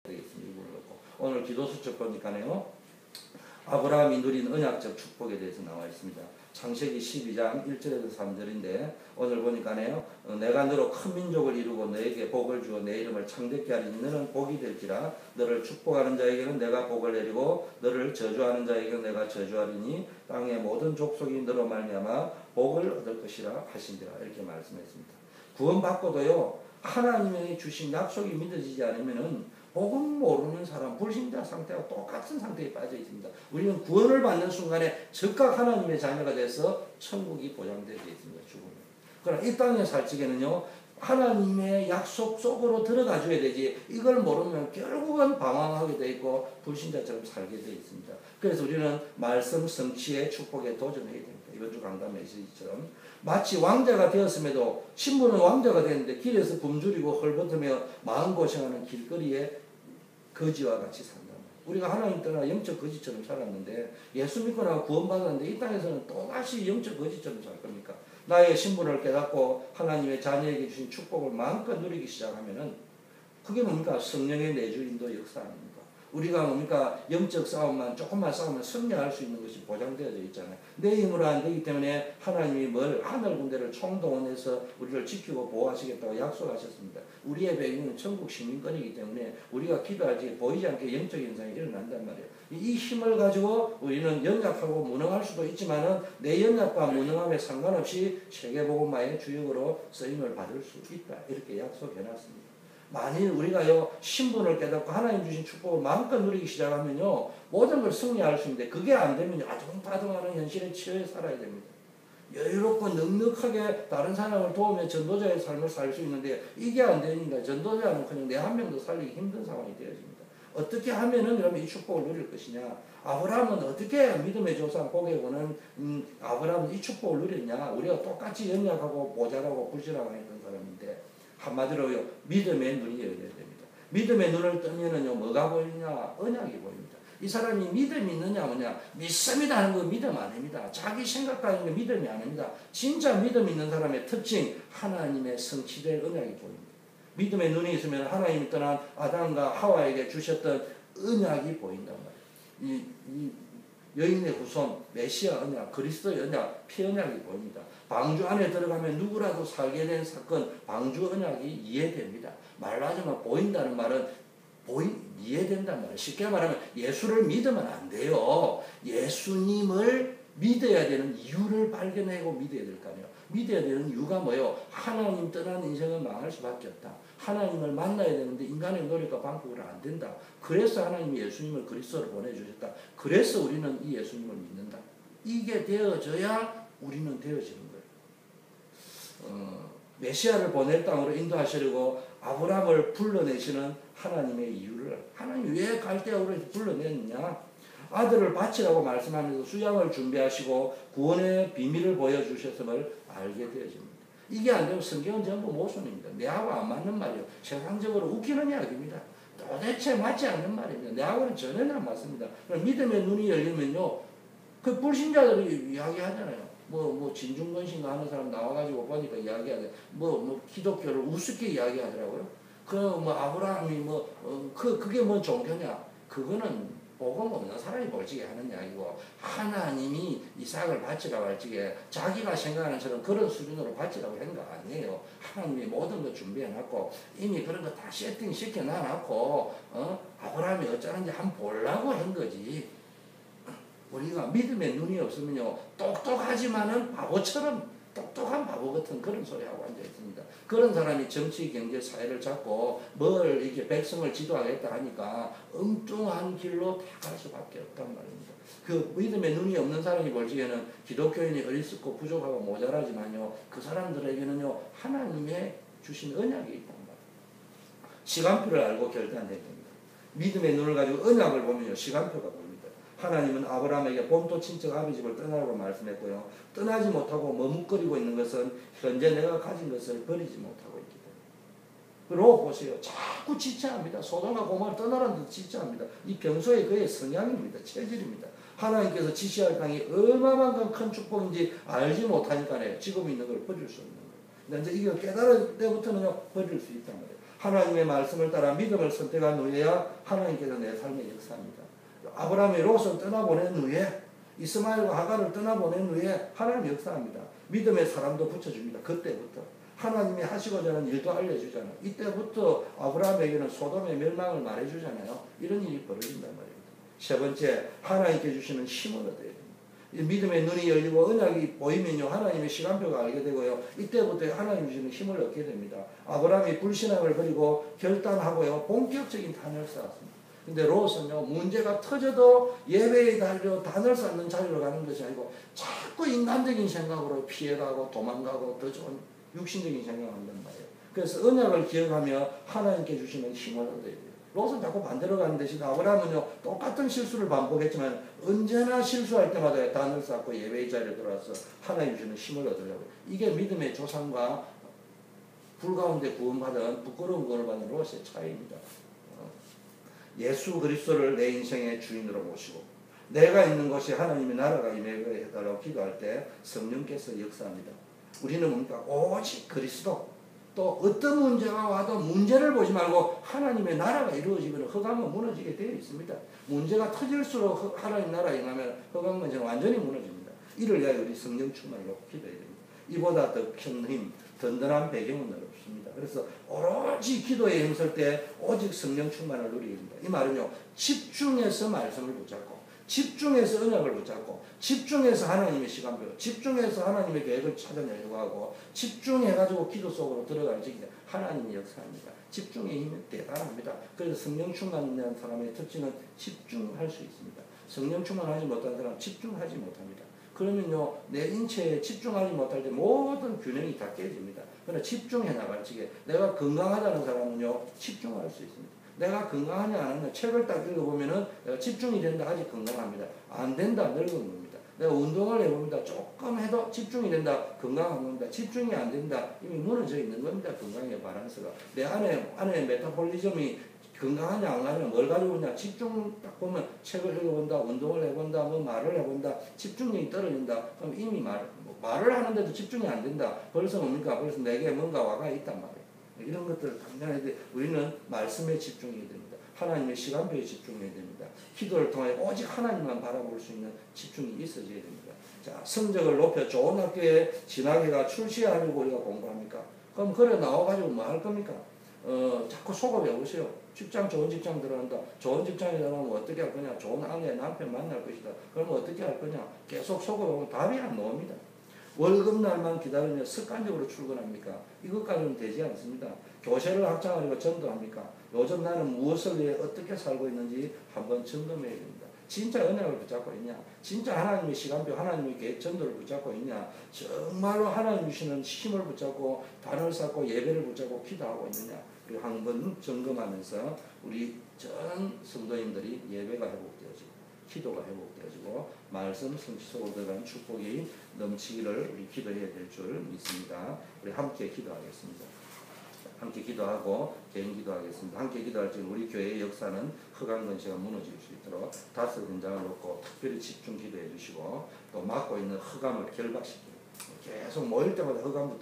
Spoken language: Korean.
되겠습니다. 오늘 기도 수첩 보니까요, 아브라함이 누린 언약적 축복에 대해서 나와 있습니다. 창세기 12장 1절에서 3절인데 오늘 보니까요, 내가 너로 큰 민족을 이루고 너에게 복을 주어 내 이름을 창대케 하리니 너는 복이 될지라. 너를 축복하는 자에게는 내가 복을 내리고 너를 저주하는 자에게는 내가 저주하리니 땅의 모든 족속이 너로 말미암아 복을 얻을 것이라 하신지라. 이렇게 말씀했습니다. 구원받고도요, 하나님의 주신 약속이 믿어지지 않으면은 복음 모르는 사람, 불신자 상태와 똑같은 상태에 빠져 있습니다. 우리는 구원을 받는 순간에 즉각 하나님의 자녀가 돼서 천국이 보장되어 있습니다. 죽으면. 그러나 이 땅에 살 적에는요, 하나님의 약속 속으로 들어가 줘야 되지, 이걸 모르면 결국은 방황하게 돼 있고 불신자처럼 살게 돼 있습니다. 그래서 우리는 말씀 성취의 축복에 도전해야 됩니다. 이번 주 강단 메시지처럼 마치 왕자가 되었음에도, 신부는 왕자가 되었는데 길에서 굶주리고 헐벗으며 마음고생하는 길거리에 거지와 같이 산다. 우리가 하나님 떠나 영적 거지처럼 살았는데, 예수 믿고 나서 구원받았는데 이 땅에서는 또다시 영적 거지처럼 살 겁니까? 나의 신분을 깨닫고 하나님의 자녀에게 주신 축복을 마음껏 누리기 시작하면은 그게 뭡니까? 성령의 내주인도 역사 아닙니까? 우리가 뭡니까? 영적 싸움만 조금만 싸우면 승리할 수 있는 것이 보장되어져 있잖아요. 내 힘으로 안 되기 때문에 하나님이 하늘 군대를 총동원해서 우리를 지키고 보호하시겠다고 약속하셨습니다. 우리의 배경은 천국 시민권이기 때문에 우리가 기도하지 보이지 않게 영적 현상이 일어난단 말이에요. 이 힘을 가지고 우리는 연약하고 무능할 수도 있지만은 내 연약과 무능함에 상관없이 세계복음화의 주역으로 쓰임을 받을 수 있다. 이렇게 약속해놨습니다. 만일 우리가요, 신분을 깨닫고 하나님 주신 축복을 마음껏 누리기 시작하면요, 모든 걸 승리할 수 있는데, 그게 안 되면요, 아둥바둥하는 현실에 치여 살아야 됩니다. 여유롭고 넉넉하게 다른 사람을 도우며 전도자의 삶을 살 수 있는데, 이게 안 되니까 전도자는 그냥 내 한 명도 살리기 힘든 상황이 되어집니다. 어떻게 하면은 그러면 이 축복을 누릴 것이냐? 아브라함은 어떻게 믿음의 조상 고개고는 아브라함은 이 축복을 누렸냐? 우리가 똑같이 연약하고 모자라고 불신하고 했던 사람인데, 한마디로요, 믿음의 눈이 열려야 됩니다. 믿음의 눈을 뜨면은요, 뭐가 보이냐? 언약이 보입니다. 이 사람이 믿음이 있느냐 뭐냐? 믿습니다 하는 거 믿음 아닙니다. 자기 생각하는 거 믿음이 아닙니다. 진짜 믿음 있는 사람의 특징, 하나님의 성취될 언약이 보입니다. 믿음의 눈이 있으면 하나님이 떠난 아담과 하와에게 주셨던 언약이 보인단 말이에요. 이 여인의 후손, 메시아 언약, 그리스도의 언약, 피 언약이 보입니다. 방주 안에 들어가면 누구라도 살게 된 사건, 방주 언약이 이해됩니다. 말하자면 보인다는 말은 이해된단 말이에요. 쉽게 말하면 예수를 믿으면 안 돼요. 예수님을 믿어야 되는 이유를 발견하고 믿어야 될 거 아니에요. 믿어야 되는 이유가 뭐예요? 하나님 떠난 인생은 망할 수밖에 없다. 하나님을 만나야 되는데 인간의 노력과 방법으로 안 된다. 그래서 하나님이 예수님을 그리스도로 보내주셨다. 그래서 우리는 이 예수님을 믿는다. 이게 되어져야 우리는 되어지는 거예요. 메시아를 보낼 땅으로 인도하시려고 아브라함을 불러내시는 하나님의 이유를, 하나님이 왜 갈대아우를 불러냈느냐? 아들을 바치라고 말씀하면서 수양을 준비하시고 구원의 비밀을 보여주셨음을 알게 되어집니다. 이게 안 되면 성경은 전부 모순입니다. 내하고 안 맞는 말이에요. 세상적으로 웃기는 이야기입니다. 도대체 맞지 않는 말입니다. 내하고는 전혀 안 맞습니다. 믿음의 눈이 열리면요, 그 불신자들이 이야기하잖아요. 진중권신가 하는 사람 나와가지고 보니까 이야기하대. 기독교를 우습게 이야기하더라고요. 아브라함이 그게 뭔 종교냐? 그거는 복음 없는 사람이 멀찍이 하는 이야기고, 하나님이 이삭을 바치라고 할 적에 자기가 생각하는 처럼 그런 수준으로 바치라고 한 거 아니에요. 하나님이 모든 거 준비해놨고, 이미 그런 거 다 세팅 시켜놔놓고, 아브라함이 어쩌는지 한번 보려고 한 거지. 우리가 믿음의 눈이 없으면요, 똑똑하지만은 바보처럼, 똑똑한 바보 같은 그런 소리하고 앉아있습니다. 그런 사람이 정치, 경제, 사회를 잡고 이렇게 백성을 지도하겠다 하니까 엉뚱한 길로 다 갈 수밖에 없단 말입니다. 그 믿음의 눈이 없는 사람이 볼 적에는 기독교인이 어리석고 부족하고 모자라지만요, 그 사람들에게는요, 하나님의 주신 언약이 있단 말이에요. 시간표를 알고 결단해야 됩니다. 믿음의 눈을 가지고 언약을 보면요, 시간표가 보입니다. 하나님은 아브라함에게 본토 친척 아비집을 떠나라고 말씀했고요. 떠나지 못하고 머뭇거리고 있는 것은 현재 내가 가진 것을 버리지 못하고 있기 때문에. 그리고 보세요. 자꾸 지체합니다. 소돔과 고모를 떠나라는 듯 지체합니다. 이 평소에 그의 성향입니다. 체질입니다. 하나님께서 지시할 땅이 얼마만큼 큰 축복인지 알지 못하니까 지금 있는 걸 버릴 수 없는 거예요. 근데 이제 이거 깨달을 때부터는 버릴 수 있단 말이에요. 하나님의 말씀을 따라 믿음을 선택한 후에야 하나님께서 내 삶에 역사합니다. 아브라함이 롯을 떠나보낸 후에 이스마엘과 하갈을 떠나보낸 후에 하나님 역사합니다. 믿음의 사람도 붙여줍니다. 그때부터 하나님이 하시고자 하는 일도 알려주잖아요. 이때부터 아브라함에게는 소돔의 멸망을 말해주잖아요. 이런 일이 벌어진단 말입니다. 세 번째, 하나님께 주시는 힘을 얻어야 됩니다. 믿음의 눈이 열리고 언약이 보이면요, 하나님의 시간표가 알게 되고요, 이때부터 하나님 주시는 힘을 얻게 됩니다. 아브라함이 불신앙을 버리고 결단하고요, 본격적인 단을 쌓았습니다. 근데 롯은요, 문제가 터져도 예배에 달려 단을 쌓는 자리로 가는 것이 아니고 자꾸 인간적인 생각으로 피해가고 도망가고 더 좋은 육신적인 생각을 한단 말이에요. 그래서 언약을 기억하며 하나님께 주시는 힘을 얻어야 돼요. 롯은 자꾸 반대로 가는 대신 아브라함은요, 똑같은 실수를 반복했지만 언제나 실수할 때마다 단을 쌓고 예배의 자리에 들어와서 하나님 주시는 힘을 얻으려고. 이게 믿음의 조상과 불 가운데 구원받은 부끄러운 구원을 받는 롯의 차이입니다. 예수 그리스도를 내 인생의 주인으로 모시고 내가 있는 곳에 하나님의 나라가 임하게 해달라고 기도할 때 성령께서 역사합니다. 우리는 뭡니까? 오직 그리스도, 또 어떤 문제가 와도 문제를 보지 말고 하나님의 나라가 이루어지면 흑암은 무너지게 되어 있습니다. 문제가 터질수록 하나님 나라가 임하면 흑암은 완전히 무너집니다. 이를 위하여 우리 성령 충만을 놓고 기도해야 됩니다. 이보다 더 큰 힘, 든든한 배경은 없습니다. 그래서 오로지 기도에 힘쓸 때 오직 성령 충만을 누리게 됩니다. 이 말은요, 집중해서 말씀을 붙잡고, 집중해서 언약을 붙잡고, 집중해서 하나님의 시간표, 집중해서 하나님의 계획을 찾아내려고 하고, 집중해가지고 기도 속으로 들어가는 적이 하나님의 역사입니다. 집중의 힘이 대단합니다. 그래서 성령 충만한 사람의 특징은 집중할 수 있습니다. 성령 충만하지 못한 사람은 집중하지 못합니다. 그러면요, 내 인체에 집중하지 못할 때 모든 균형이 다 깨집니다. 그러나 집중해 나갈 적에 내가 건강하다는 사람은요, 집중할 수 있습니다. 내가 건강하냐 안 하냐 책을 딱 읽어보면은 내가 집중이 된다, 아직 건강합니다. 안 된다, 늙은 겁니다. 내가 운동을 해봅니다. 조금 해도 집중이 된다, 건강한 겁니다. 집중이 안 된다, 이미 무너져 있는 겁니다. 건강의 바란스가. 내 안에 메타볼리즘이 건강하냐 안 하냐 뭘 가지고 있냐, 집중 딱 보면 책을 읽어본다, 운동을 해본다, 뭐 말을 해본다, 집중력이 떨어진다. 그럼 이미 말을 하는데도 집중이 안 된다. 벌써 뭡니까? 벌써 내게 뭔가 와가 있단 말이에요. 이런 것들을 당연해야 돼. 우리는 말씀에 집중해야 됩니다. 하나님의 시간표에 집중해야 됩니다. 기도를 통해 오직 하나님만 바라볼 수 있는 집중이 있어져야 됩니다. 자, 성적을 높여 좋은 학교에 진학해가 출시하려고 우리가 공부합니까? 그럼 그래 나와가지고 뭐 할 겁니까? 자꾸 속아배 보세요. 좋은 직장 들어간다. 좋은 직장에 들어가면 어떻게 할 거냐? 좋은 아내, 남편 만날 것이다. 그러면 어떻게 할 거냐? 계속 속아보면 답이 안 나옵니다. 월급날만 기다리며 습관적으로 출근합니까? 이것까지는 되지 않습니다. 교세를 확장하려고 전도합니까? 요즘 나는 무엇을 위해 어떻게 살고 있는지 한번 점검해야 됩니다. 진짜 언약을 붙잡고 있냐? 진짜 하나님의 시간표, 하나님의 계획 전도를 붙잡고 있냐? 정말로 하나님 주시는 힘을 붙잡고 단을 쌓고 예배를 붙잡고 기도하고 있느냐? 그리고 한번 점검하면서 우리 전 성도님들이 예배가 회복되어지고 기도가 회복되어지고 말씀 성취 속으로 들어간 축복이 넘치기를 우리 기도해야 될 줄 믿습니다. 우리 함께 기도하겠습니다. 함께 기도하고 개인 기도하겠습니다. 함께 기도할 때 우리 교회의 역사는 흑암 권세가 무너질 수 있도록 5 현장을 놓고 특별히 집중 기도해 주시고 또 막고 있는 흑암을 결박시키고 계속 모일 때마다 흑암부터